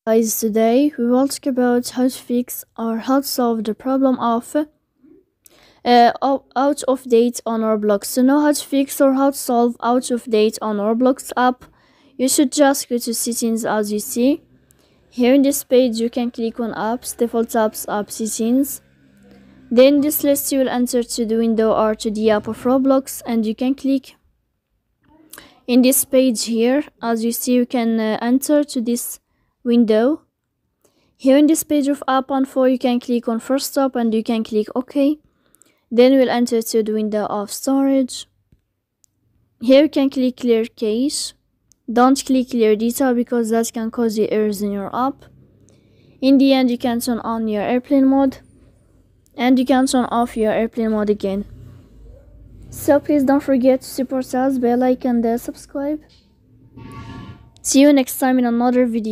Guys, today we will talk about how to fix or how to solve the problem of out of date on Roblox. To know how to fix or how to solve out of date on Roblox app, you should just go to settings. As you see here in this page, you can click on apps, default apps, app settings. Then this list you will enter to the window or to the app of Roblox, and you can click in this page here. As you see, you can enter to this window. Here in this page of app info, you can click on first stop and you can click OK. Then we'll enter to the window of storage. Here you can click clear cache. Don't click clear data because that can cause you errors in your app. In the end, you can turn on your airplane mode and you can turn off your airplane mode again. So please don't forget to support us by like and subscribe. See you next time in another video.